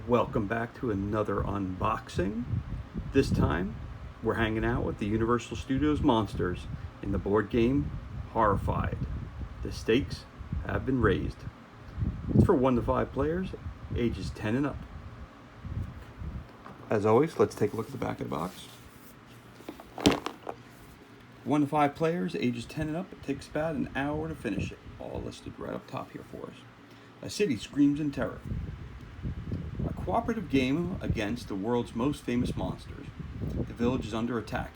Welcome back to another unboxing. This time, we're hanging out with the Universal Studios monsters in the board game Horrified. The stakes have been raised. It's for 1 to 5 players, ages 10 and up. As always, let's take a look at the back of the box. 1 to 5 players, ages 10 and up. It takes about an hour to finish it. All listed right up top here for us. A city screams in terror. A cooperative game against the world's most famous monsters. The village is under attack.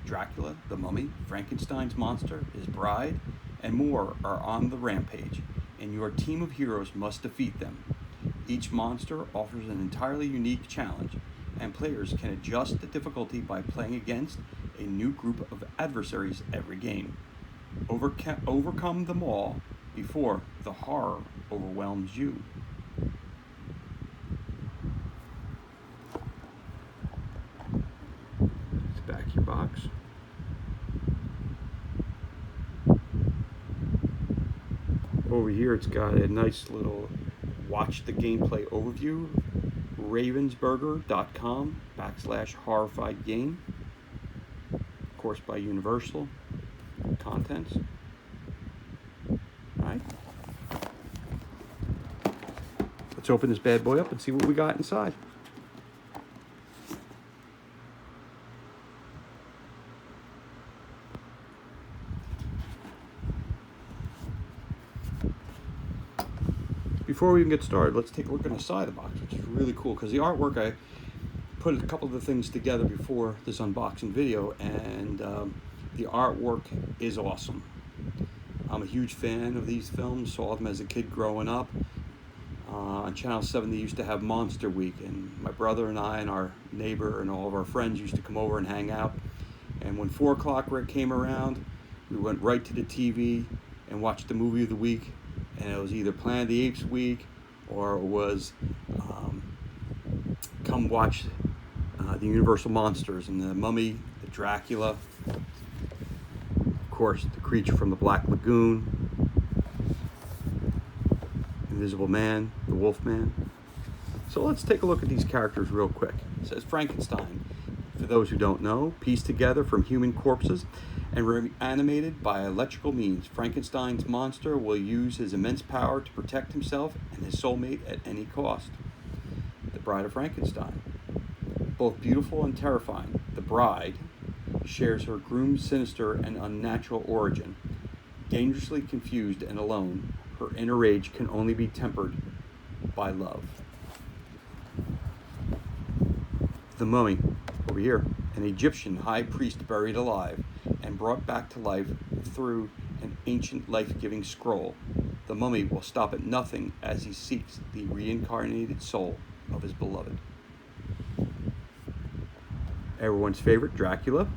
Dracula, the mummy, Frankenstein's monster, his bride, and more are on the rampage, and your team of heroes must defeat them. Each monster offers an entirely unique challenge, and players can adjust the difficulty by playing against a new group of adversaries every game. Overcome them all before the horror overwhelms you. Back your box. Over here it's got a nice little watch the gameplay overview, ravensburger.com/horrified game, of course by Universal Contents. Alright, let's open this bad boy up and see what we got inside. Before we even get started, let's take a look on the side of the box, which is really cool because the artwork, I put a couple of the things together before this unboxing video, and the artwork is awesome. I'm a huge fan of these films, saw them as a kid growing up. On Channel 7 they used to have Monster Week, and my brother and I and our neighbor and all of our friends used to come over and hang out, and when 4 o'clock came around, we went right to the TV and watched the movie of the week. And it was either Planet of the Apes week, or it was come watch the Universal Monsters, and the Mummy, the Dracula, of course the Creature from the Black Lagoon, Invisible Man, the Wolf Man. So let's take a look at these characters real quick. It says Frankenstein. For those who don't know, pieced together from human corpses and reanimated by electrical means, Frankenstein's monster will use his immense power to protect himself and his soulmate at any cost. The Bride of Frankenstein. Both beautiful and terrifying, the bride shares her groom's sinister and unnatural origin. Dangerously confused and alone, her inner rage can only be tempered by love. The Mummy. Over here, an Egyptian high priest buried alive and brought back to life through an ancient life-giving scroll. The mummy will stop at nothing as he seeks the reincarnated soul of his beloved. Everyone's favorite, Dracula.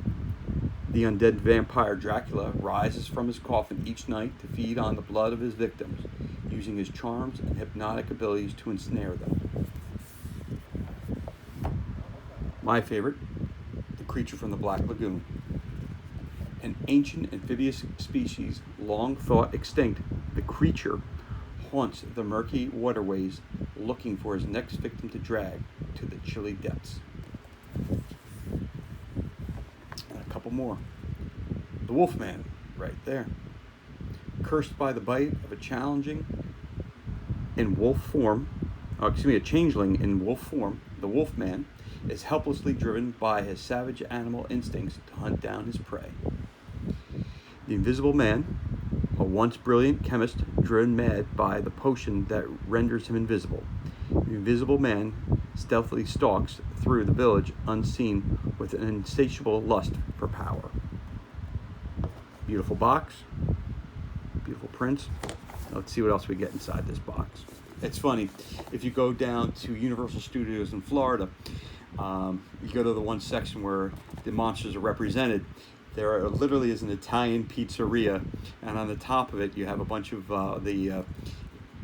The undead vampire Dracula rises from his coffin each night to feed on the blood of his victims, using his charms and hypnotic abilities to ensnare them. My favorite, the Creature from the Black Lagoon. An ancient amphibious species long thought extinct, the creature haunts the murky waterways looking for his next victim to drag to the chilly depths. And a couple more. The Wolfman, right there. Cursed by the bite of a changeling in wolf form, a changeling in wolf form, the Wolfman is helplessly driven by his savage animal instincts to hunt down his prey. The Invisible Man, a once brilliant chemist driven mad by the potion that renders him invisible. The Invisible Man stealthily stalks through the village unseen with an insatiable lust for power. Beautiful box, beautiful prints. Let's see what else we get inside this box. It's funny, if you go down to Universal Studios in Florida, you go to the one section where the monsters are represented. There literally is an Italian pizzeria, and on the top of it you have a bunch of the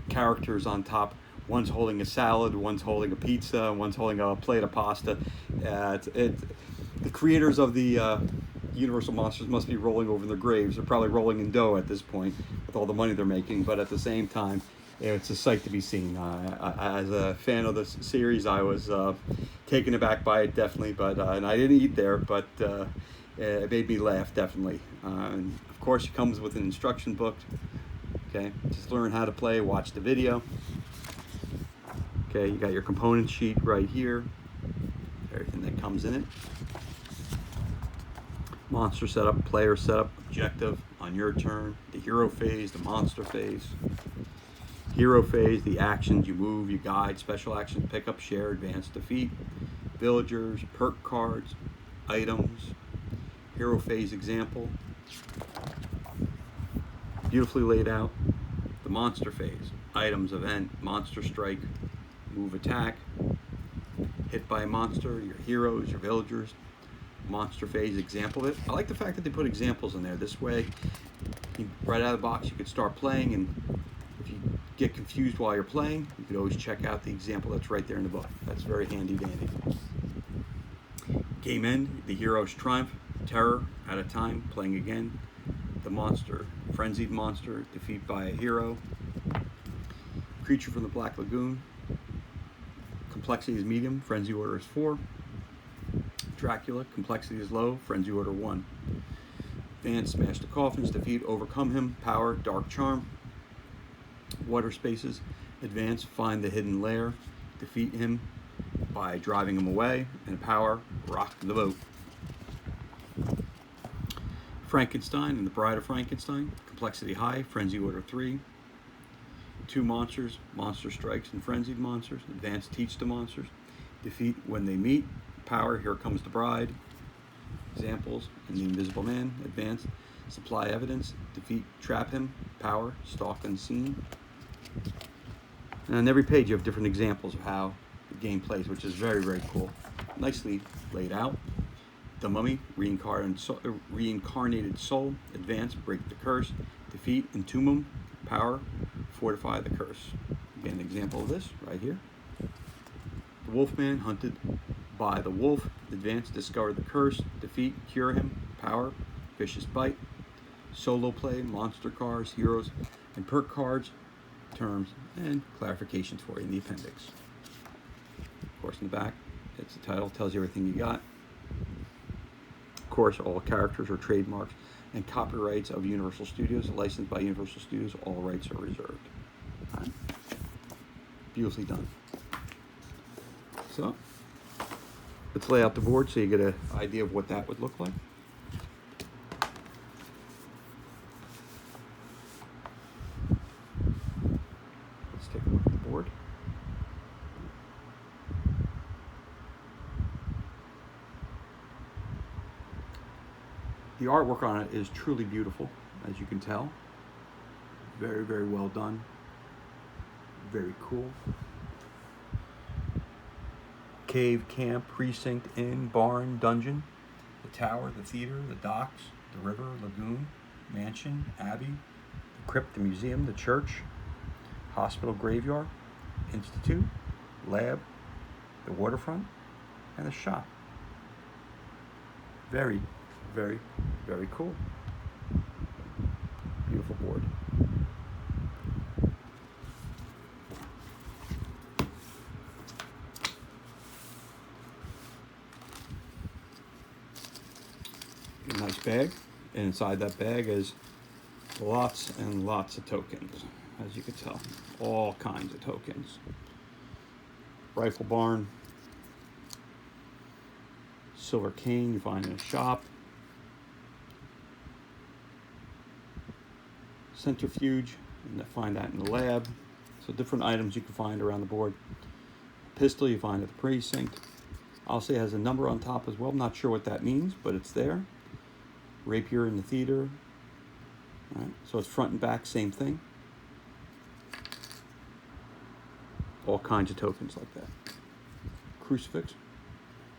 characters on top. One's holding a salad, one's holding a pizza, one's holding a plate of pasta. The creators of the Universal Monsters must be rolling over in their graves. They're probably rolling in dough at this point with all the money they're making, but at the same time, it's a sight to be seen. As a fan of this series, I was taken aback by it, definitely, but and I didn't eat there, but it made me laugh, definitely. And of course, it comes with an instruction book. Okay, just learn how to play, watch the video. Okay, you got your component sheet right here, everything that comes in it. Monster setup, player setup, objective on your turn, the hero phase, the monster phase. Hero phase, the actions, you move, you guide, special actions, pick up, share, advance, defeat, villagers, perk cards, items. Hero phase example, beautifully laid out. The monster phase, items, event, monster strike, move, attack, hit by a monster, your heroes, your villagers. Monster phase example of it. I like the fact that they put examples in there. This way, right out of the box, you could start playing, and if you get confused while you're playing, you could always check out the example that's right there in the book. That's very handy dandy. Game end, the hero's triumph, terror at a time, playing again. The monster, frenzied monster, defeat by a hero. Creature from the Black Lagoon, complexity is medium, frenzy order is 4. Dracula, complexity is low, frenzy order 1. Advance, smash the coffins, defeat, overcome him, power, dark charm. Water spaces, advance, find the hidden lair, defeat him by driving him away, and power, rock the boat. Frankenstein and the Bride of Frankenstein, complexity high, frenzy order 3. 2 monsters, monster strikes and frenzied monsters, advance, teach the monsters, defeat when they meet, power, here comes the bride. Examples, and the Invisible Man, advance, supply evidence, defeat, trap him, power, stalk unseen. And on every page you have different examples of how the game plays, which is very, very cool. Nicely laid out. The Mummy, reincarnated soul, advance, break the curse, defeat, entomb him, power, fortify the curse. Again, an example of this right here. The Wolfman, hunted by the wolf, advance, discover the curse, defeat, cure him, power, vicious bite. Solo play, monster cards, heroes, and perk cards, terms, and clarifications for you in the appendix. Of course, in the back, it's the title, tells you everything you got. Of course, all characters are trademarks and copyrights of Universal Studios, licensed by Universal Studios. All rights are reserved. All right. Beautifully done. So, let's lay out the board so you get an idea of what that would look like. Let's take a look at the board. The artwork on it is truly beautiful, as you can tell. Very, very well done. Very cool. Cave, camp, precinct, inn, barn, dungeon, the tower, the theater, the docks, the river, lagoon, mansion, abbey, the crypt, the museum, the church, hospital, graveyard, institute, lab, the waterfront, and the shop. Very, very, very cool. Beautiful board. A nice bag, and inside that bag is lots and lots of tokens, as you can tell. All kinds of tokens. Rifle barn, silver cane you find in a shop, centrifuge, and you find that in the lab. So different items you can find around the board. Pistol you find at the precinct. I'll say it has a number on top as well. I'm not sure what that means, but it's there. Rapier in the theater. All right, so it's front and back, same thing. All kinds of tokens like that. Crucifix.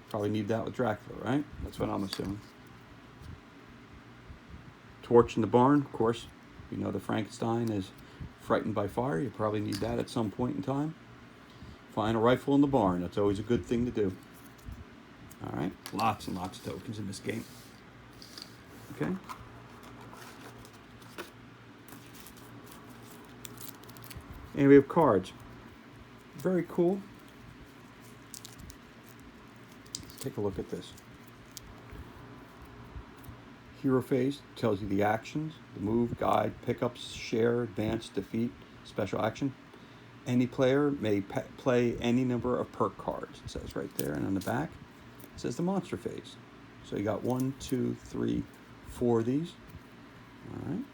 Probably need that with Dracula, right? That's what I'm assuming. Torch in the barn, of course. You know the Frankenstein is frightened by fire. You probably need that at some point in time. Find a rifle in the barn. That's always a good thing to do. All right, lots and lots of tokens in this game. Okay. And we have cards. Very cool. Let's take a look at this. Hero phase tells you the actions, the move, guide, pickups, share, advance, defeat, special action. Any player may play any number of perk cards. It says right there, and on the back, it says the monster phase. So you got 1, 2, 3, 4 of these. All right.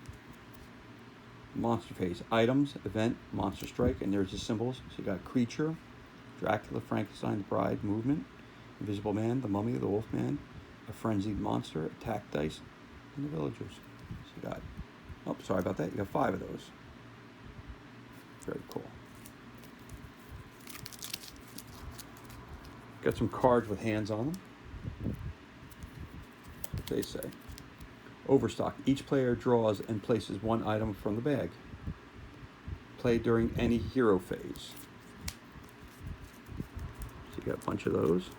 Monster phase: items, event, monster strike, and there's the symbols. So you got creature, Dracula, Frankenstein, the Bride, movement, invisible man, the mummy, the wolf man, a frenzied monster, attack dice, and the villagers. So you got, oh, sorry about that. You got 5 of those. Very cool. Got some cards with hands on them. What they say. Overstock. Each player draws and places one item from the bag. Play during any hero phase. So you got a bunch of those.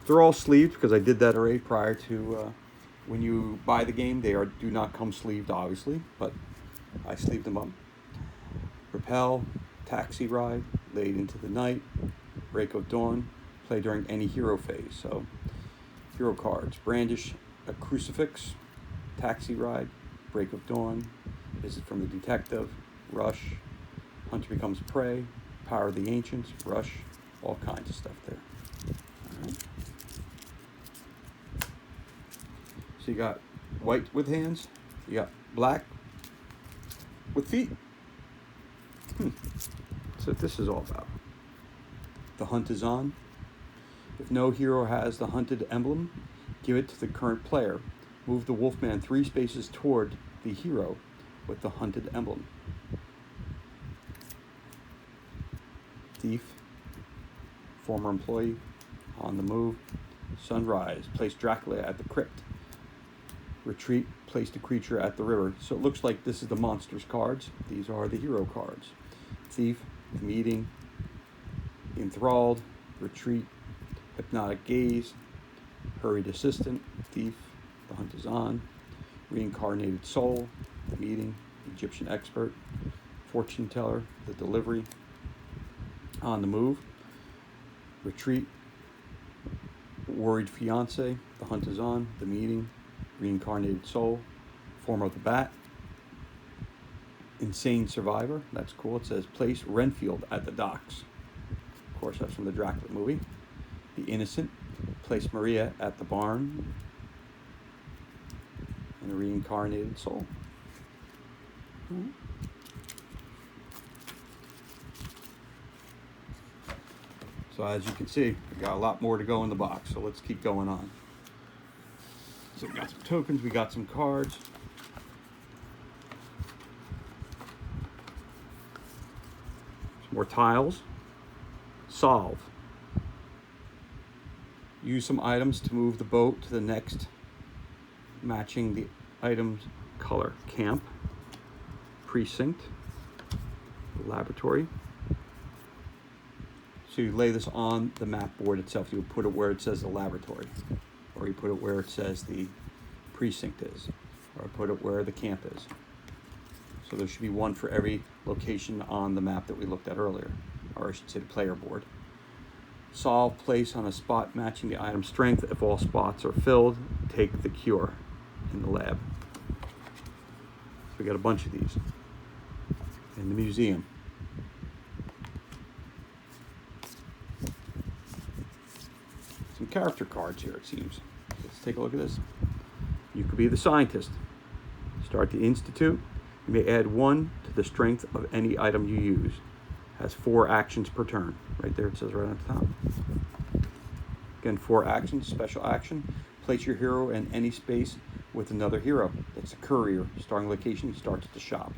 They're all sleeved because I did that already prior to when you buy the game. They do not come sleeved, obviously, but I sleeved them up. Repel, Taxi Ride, Late into the Night, Break of Dawn, play during any hero phase. So, hero cards: Brandish a Crucifix, Taxi Ride, Break of Dawn, Visit from the Detective, Rush, Hunter Becomes Prey, Power of the Ancients, Rush, all kinds of stuff there. All right. So you got white with hands, you got black with feet. So what this is all about. The hunt is on. If no hero has the hunted emblem, give it to the current player. Move the Wolfman 3 spaces toward the hero with the hunted emblem. Thief, former employee, on the move. Sunrise, place Dracula at the crypt. Retreat, place the creature at the river. So it looks like this is the monsters cards. These are the hero cards. Thief, the meeting, enthralled, retreat, hypnotic gaze, hurried assistant, thief, the hunt is on, reincarnated soul, the meeting, Egyptian expert, fortune teller, the delivery, on the move, retreat, worried fiance, the hunt is on, the meeting, reincarnated soul, form of the bat, insane survivor, that's cool. It says place Renfield at the docks. Of course, that's from the Dracula movie. The innocent, place Maria at the barn, and a reincarnated soul. So as you can see, we got a lot more to go in the box, so let's keep going on. So we got some tokens, we got some cards. Some more tiles. Solve. Use some items to move the boat to the next, matching the item's color. Camp, precinct, laboratory. So you lay this on the map board itself. You would put it where it says the laboratory, or you put it where it says the precinct is, or put it where the camp is. So there should be one for every location on the map that we looked at earlier, or I should say the player board. Solve, place on a spot matching the item's strength. If all spots are filled, take the cure in the lab. So we got a bunch of these in the museum. Some character cards here, it seems. Let's take a look at this. You could be the scientist. Start the institute. You may add 1 to the strength of any item you use. Has 4 actions per turn. Right there, it says right on the top. Again, 4 actions. Special action. Place your hero in any space with another hero. That's a courier. Starting location, he starts at the shop.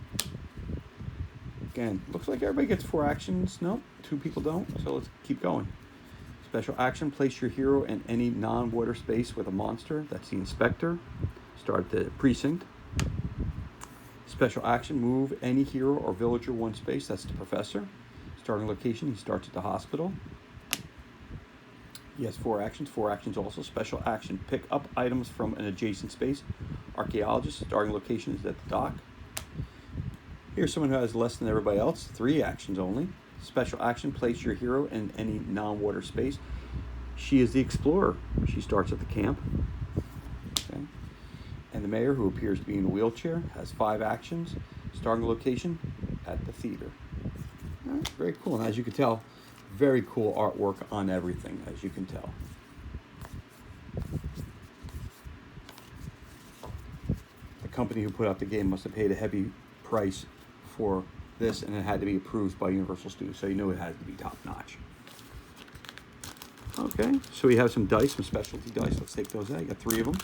Again, looks like everybody gets 4 actions. No, 2 people don't. So let's keep going. Special action. Place your hero in any non-water space with a monster. That's the inspector. Start at the precinct. Special action. Move any hero or villager 1 space. That's the professor. Starting location, he starts at the hospital. He has 4 actions. 4 actions also. Special action. Pick up items from an adjacent space. Archaeologist. Starting location is at the dock. Here's someone who has less than everybody else. 3 actions only. Special action, place your hero in any non-water space. She is the explorer. She starts at the camp. Okay. And the mayor, who appears to be in a wheelchair, has 5 actions. Starting location at the theater. All right, very cool. And as you can tell, very cool artwork on everything, as you can tell. The company who put out the game must have paid a heavy price for this, and it had to be approved by Universal Studios, so you know it had to be top notch. Okay, so we have some dice, some specialty dice. Let's take those out. You got 3 of them.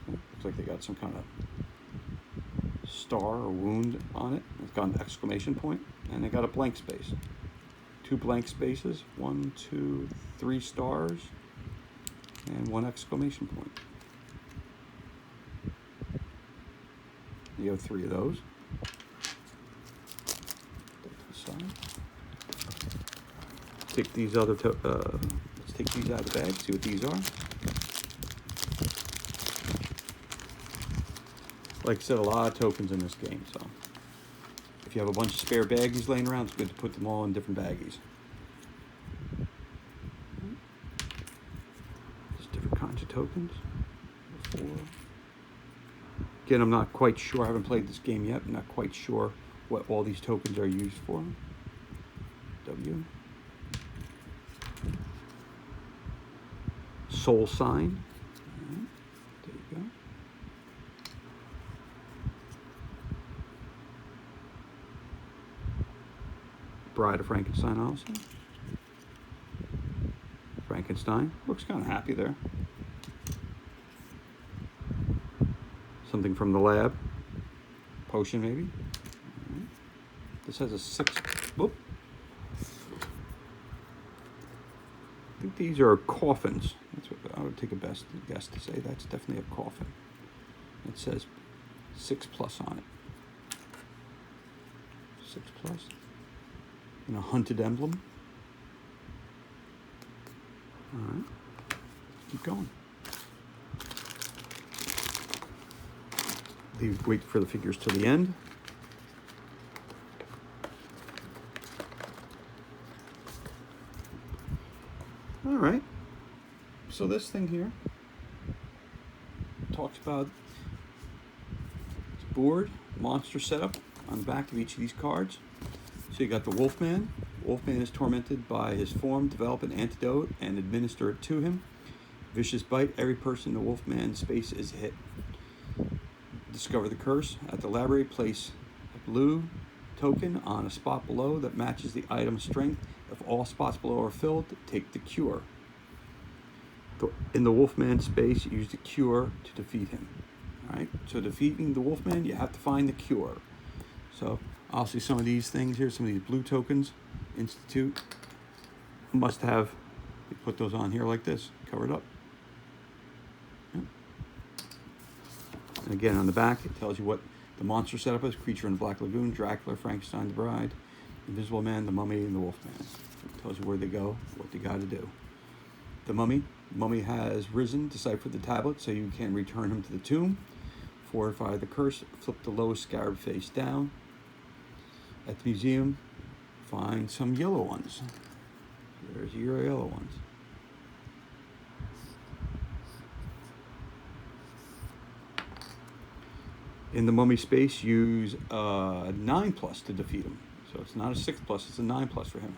Looks like they got some kind of star or wound on it. It's got an exclamation point, and they got a blank space. 2 blank spaces, 1, 2, 3 stars, and 1 exclamation point. You have 3 of those. Take these other, let's take these out of the bag, see what these are. Like I said, a lot of tokens in this game, so if you have a bunch of spare baggies laying around, it's good to put them all in different baggies. There's different kinds of tokens. 4. Again, I'm not quite sure. I haven't played this game yet. I'm not quite sure what all these tokens are used for. W. Soul sign. Right, there you go. Bride of Frankenstein also. Frankenstein. Looks kind of happy there. Something from the lab. Potion, maybe. Right. This has a 6. Whoop. I think these are coffins. That's what I would take a best guess to say. That's definitely a coffin. It says 6+ on it. 6+. And a hunted emblem. All right. Keep going. Wait for the figures till the end. All right. So this thing here talks about board, monster setup on the back of each of these cards. So you got the Wolfman. Wolfman is tormented by his form. Develop an antidote and administer it to him. Vicious bite. Every person in the Wolfman space is hit. Discover the curse. At the library, place a blue token on a spot below that matches the item's strength. If all spots below are filled, take the cure. In the Wolfman space, use the cure to defeat him. All right. So defeating the Wolfman, you have to find the cure. So I'll see some of these things here. Some of these blue tokens. Institute must have. You put those on here like this. Cover it up. And again, on the back, it tells you what the monster setup is. Creature in the Black Lagoon, Dracula, Frankenstein, the Bride, Invisible Man, the Mummy, and the Wolfman. It tells you where they go, what they got to do. The Mummy. Mummy has risen. Decipher the tablet so you can return him to the tomb. Fortify the curse. Flip the lowest scarab face down. At the museum, find some yellow ones. There's your yellow ones. In the Mummy space, use 9+ to defeat him. So it's not a 6+, it's a 9+ for him.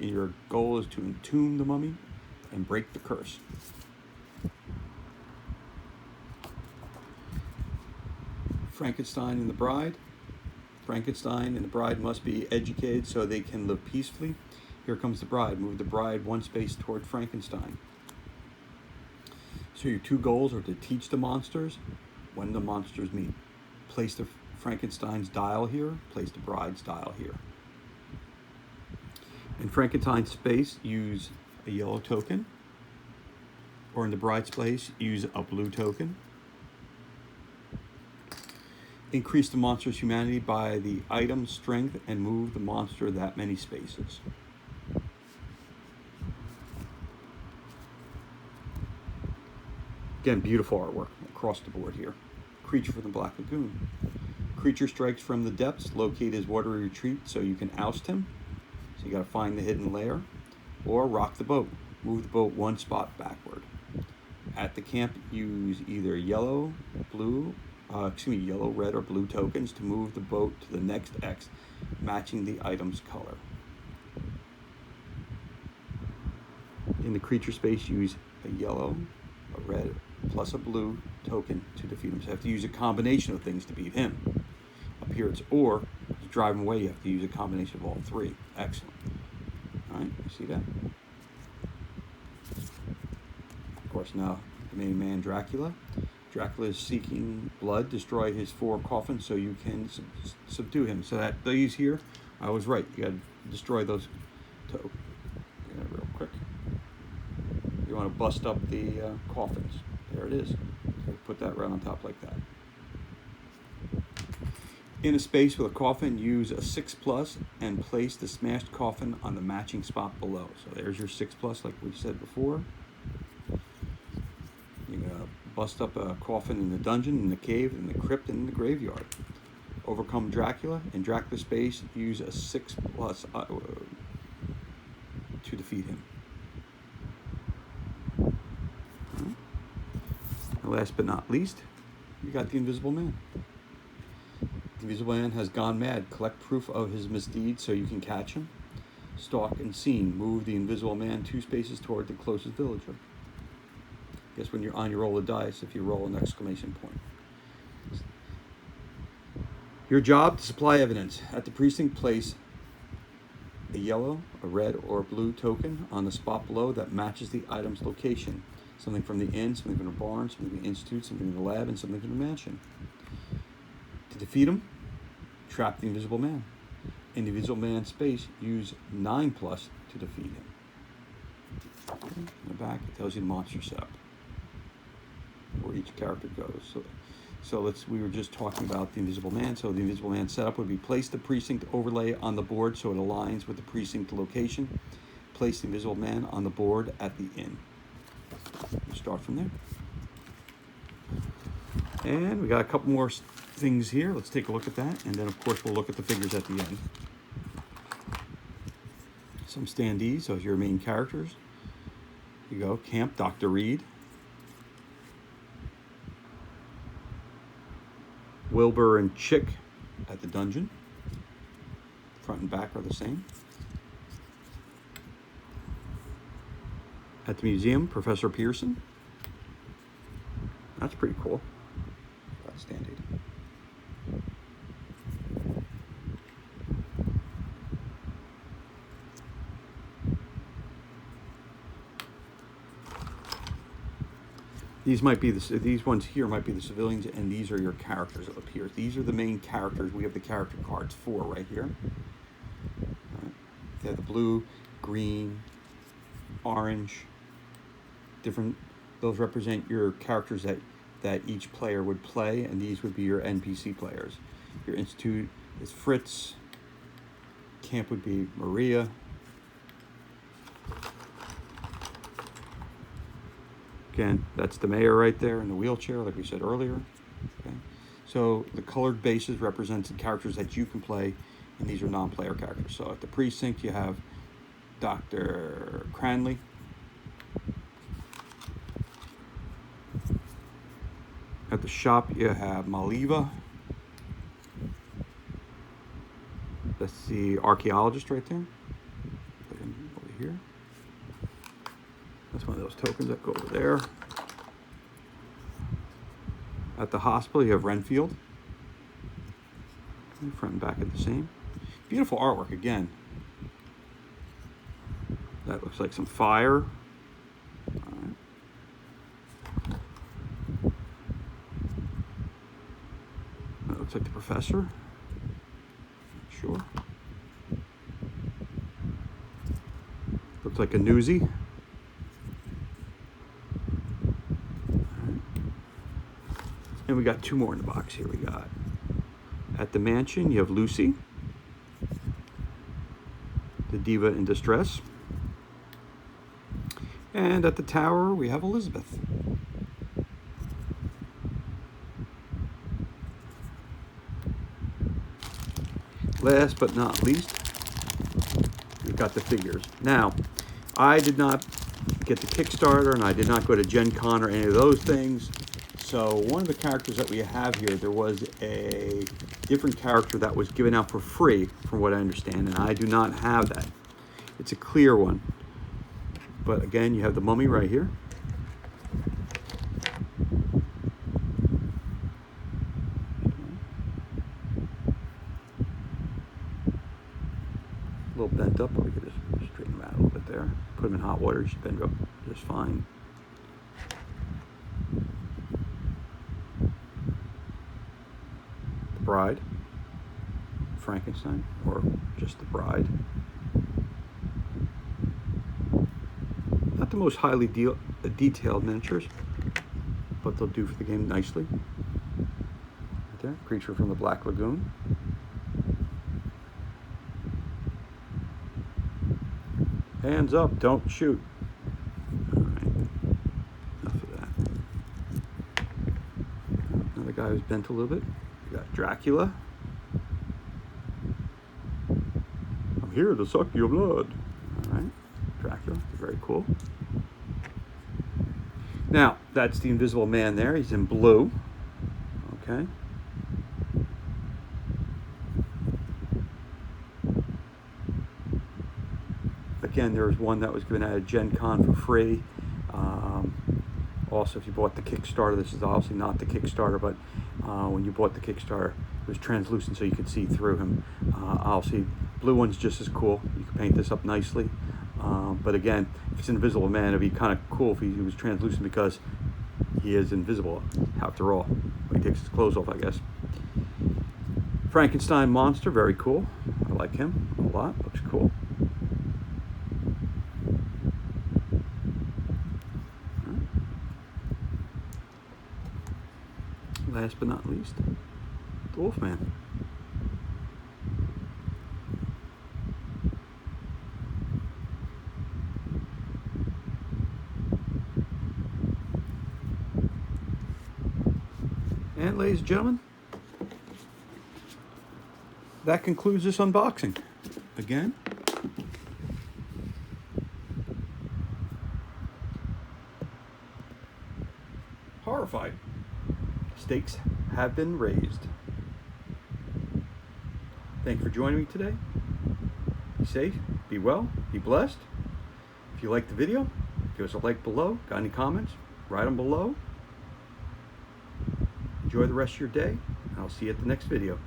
Your goal is to entomb the Mummy and break the curse. Frankenstein and the Bride. Frankenstein and the Bride must be educated so they can live peacefully. Here comes the Bride. Move the Bride 1 space toward Frankenstein. So your 2 goals are to teach the monsters when the monsters meet. Place the Frankenstein's dial here. Place the Bride's dial here. In Frankenstein's space, use a yellow token. Or in the Bride's place, use a blue token. Increase the monster's humanity by the item strength and move the monster that many spaces. Again, beautiful artwork across the board here. Creature from the Black Lagoon. Creature strikes from the depths. Locate his watery retreat so you can oust him. So you got to find the hidden lair. Or rock the boat. Move the boat one spot backward. At the camp, use either yellow, red, or blue tokens to move the boat to the next X, matching the item's color. In the creature space, use a yellow, a red, plus a blue token to defeat him. So you have to use a combination of things to beat him. Up here it's or, to drive him away, you have to use a combination of all three. Excellent. All right, you see that? Of course, now the main man, Dracula. Dracula is seeking blood. Destroy his 4 coffins so you can subdue him. So that these here, I was right. You got to destroy those. Real quick. You want to bust up the coffins. There it is. So put that right on top like that. In a space with a coffin, use a 6+ and place the smashed coffin on the matching spot below. So there's your 6+, like we said before. You're going to bust up a coffin in the dungeon, in the cave, in the crypt, and in the graveyard. Overcome Dracula. In Dracula space, use a 6+ to defeat him. And last but not least, you got the Invisible Man. The Invisible Man has gone mad. Collect proof of his misdeeds so you can catch him. Stalk and scene. Move the Invisible Man 2 spaces toward the closest villager. Guess when you're on your roll of dice, if you roll an exclamation point. Your job, to supply evidence. At the precinct, place a yellow, a red, or a blue token on the spot below that matches the item's location. Something from the inn, something from the barn, something from the institute, something from the lab, and something from the mansion. To defeat him, trap the Invisible Man. In the Invisible Man space, use 9+ to defeat him. Okay. In the back, it tells you the monster setup, where each character goes. So we were just talking about the Invisible Man. So the Invisible Man setup would be place the precinct overlay on the board so it aligns with the precinct location. Place the Invisible Man on the board at the inn. We'll start from there. And we got a couple more things here. Let's take a look at that. And then, of course, we'll look at the figures at the end. Some standees, so your main characters. Here you go. Camp, Dr. Reed. Wilbur and Chick at the dungeon. Front and back are the same. At the museum, Professor Pearson. That's pretty cool. That's standard. These ones here might be the civilians, and these are your characters up here. These are the main characters. We have the character cards for right here. Right. They have the blue, green, orange. Different. Those represent your characters that each player would play, and these would be your NPC players. Your institute is Fritz. Camp would be Maria. Again, that's the mayor right there in the wheelchair, like we said earlier. Okay. So the colored bases represent the characters that you can play, and these are non-player characters. So at the precinct, you have Dr. Cranley. At the shop, you have Maliva. That's the archaeologist right there. Put him over here. That's one of those tokens that go over there. At the hospital, you have Renfield. Front and back are the same. Beautiful artwork again. That looks like some fire. All right. That looks like the professor. Not sure. Looks like a newsie. And we got 2 more in the box here. We got at the mansion, you have Lucy, the diva in distress. And at the tower, we have Elizabeth. last but not least, we've got the figures. Now, I did not get the Kickstarter, and I did not go to Gen Con or any of those things. So one of the characters that we have here, there was a different character that was given out for free, from what I understand, and I do not have that. It's a clear one. But again, you have the mummy right here. A little bent up, but we could just straighten him out a little bit there. Put him in hot water, he should bend up just fine. The Bride, Frankenstein, or just the Bride. Not the most highly detailed miniatures, but they'll do for the game nicely. Right there, creature from the Black Lagoon. Hands up, don't shoot. All right, enough of that. Another guy who's bent a little bit. We got Dracula. I'm here to suck your blood. All right, Dracula, very cool. Now, that's the Invisible Man there. He's in blue. Okay. Again, there was one that was given out at Gen Con for free. Also, if you bought the Kickstarter, this is obviously not the Kickstarter, but when you bought the Kickstarter, it was translucent so you could see through him. Obviously, blue one's just as cool. You can paint this up nicely. But again, if it's Invisible Man, it'd be kind of cool if he was translucent because he is invisible, after all. When he takes his clothes off, I guess. Frankenstein monster, very cool. I like him a lot. Looks cool. Last but not least, the Wolfman. And ladies and gentlemen, that concludes this unboxing. Again, Horrified. Stakes have been raised. Thank you for joining me today. Be safe, be well, be blessed. If you liked the video, give us a like below. Got any comments? Write them below. Enjoy the rest of your day, and I'll see you at the next video.